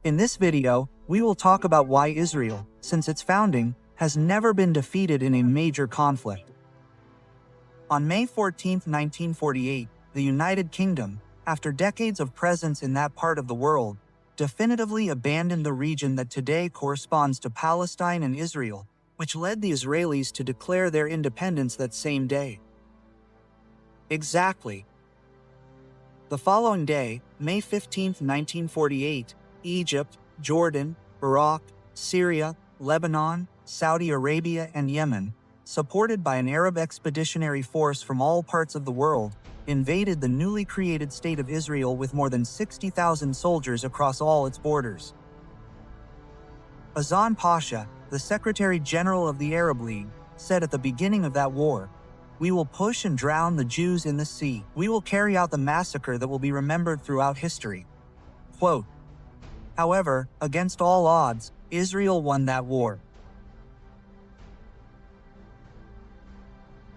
In this video, we will talk about why Israel, since its founding, has never been defeated in a major conflict. On May 14, 1948, the United Kingdom, after decades of presence in that part of the world, definitively abandoned the region that today corresponds to Palestine and Israel, which led the Israelis to declare their independence that same day. Exactly. The following day, May 15, 1948, Egypt, Jordan, Iraq, Syria, Lebanon, Saudi Arabia, and Yemen, supported by an Arab expeditionary force from all parts of the world, invaded the newly created state of Israel with more than 60,000 soldiers across all its borders. Azan Pasha, the Secretary General of the Arab League, said at the beginning of that war, "We will push and drown the Jews in the sea. We will carry out the massacre that will be remembered throughout history." Quote. However, against all odds, Israel won that war.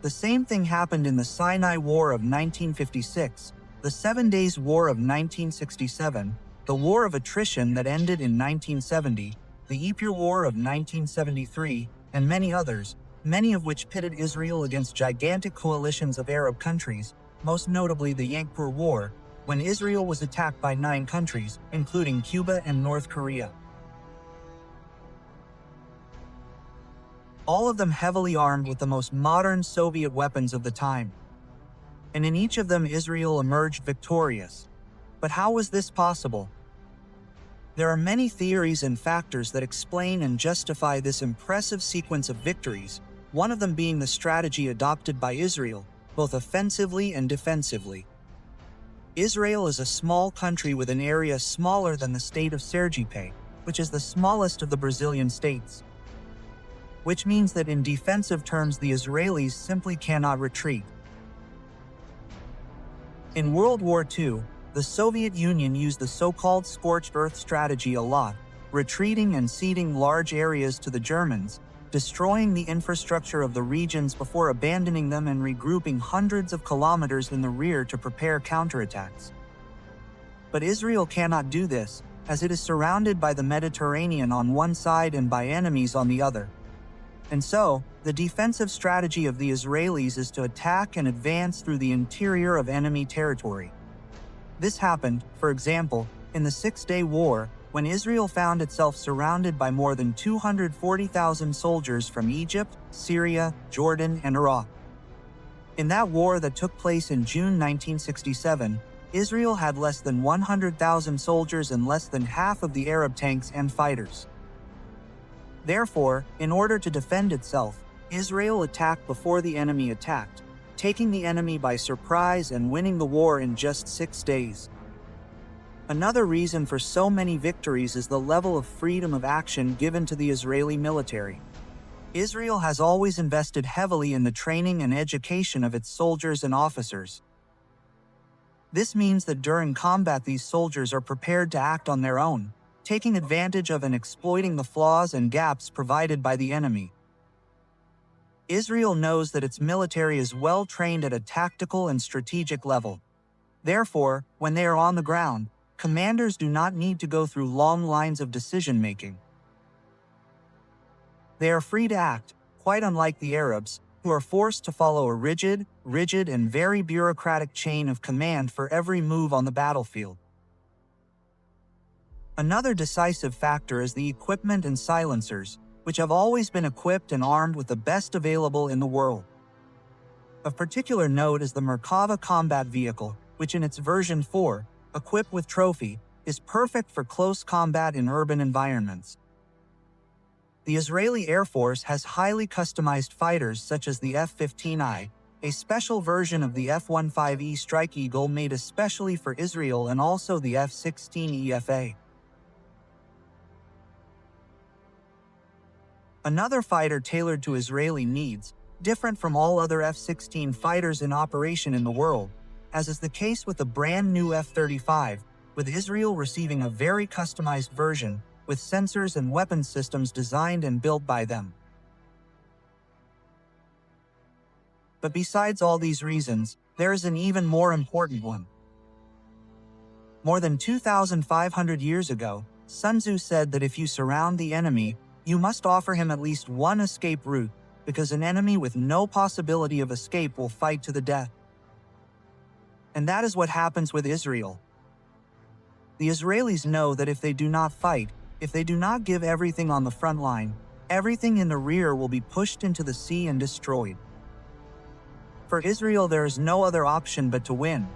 The same thing happened in the Sinai War of 1956, the 7 Days War of 1967, the War of Attrition that ended in 1970, the Yom Kippur War of 1973, and many others, many of which pitted Israel against gigantic coalitions of Arab countries, most notably the Yom Kippur War, when Israel was attacked by 9 countries, including Cuba and North Korea. All of them heavily armed with the most modern Soviet weapons of the time. And in each of them Israel emerged victorious. But how was this possible? There are many theories and factors that explain and justify this impressive sequence of victories, one of them being the strategy adopted by Israel, both offensively and defensively. Israel is a small country with an area smaller than the state of Sergipe, which is the smallest of the Brazilian states. Which means that in defensive terms the Israelis simply cannot retreat. In World War II, the Soviet Union used the so-called scorched earth strategy a lot, retreating and ceding large areas to the Germans, destroying the infrastructure of the regions before abandoning them and regrouping hundreds of kilometers in the rear to prepare counterattacks. But Israel cannot do this, as it is surrounded by the Mediterranean on one side and by enemies on the other. And so, the defensive strategy of the Israelis is to attack and advance through the interior of enemy territory. This happened, for example, in the 6-Day War, when Israel found itself surrounded by more than 240,000 soldiers from Egypt, Syria, Jordan, and Iraq. In that war that took place in June 1967, Israel had less than 100,000 soldiers and less than half of the Arab tanks and fighters. Therefore, in order to defend itself, Israel attacked before the enemy attacked, taking the enemy by surprise and winning the war in just 6 days. Another reason for so many victories is the level of freedom of action given to the Israeli military. Israel has always invested heavily in the training and education of its soldiers and officers. This means that during combat these soldiers are prepared to act on their own, taking advantage of and exploiting the flaws and gaps provided by the enemy. Israel knows that its military is well trained at a tactical and strategic level. Therefore, when they are on the ground, commanders do not need to go through long lines of decision-making. They are free to act, quite unlike the Arabs, who are forced to follow a rigid and very bureaucratic chain of command for every move on the battlefield. Another decisive factor is the equipment and silencers, which have always been equipped and armed with the best available in the world. Of particular note is the Merkava combat vehicle, which in its version 4, equipped with trophy, is perfect for close combat in urban environments. The Israeli Air Force has highly customized fighters such as the F-15I, a special version of the F-15E Strike Eagle made especially for Israel, and also the F-16 EFA. Another fighter tailored to Israeli needs, different from all other F-16 fighters in operation in the world, as is the case with the brand new F-35, with Israel receiving a very customized version, with sensors and weapons systems designed and built by them. But besides all these reasons, there is an even more important one. More than 2,500 years ago, Sun Tzu said that if you surround the enemy, you must offer him at least one escape route, because an enemy with no possibility of escape will fight to the death. And that is what happens with Israel. The Israelis know that if they do not fight, if they do not give everything on the front line, everything in the rear will be pushed into the sea and destroyed. For Israel, there is no other option but to win.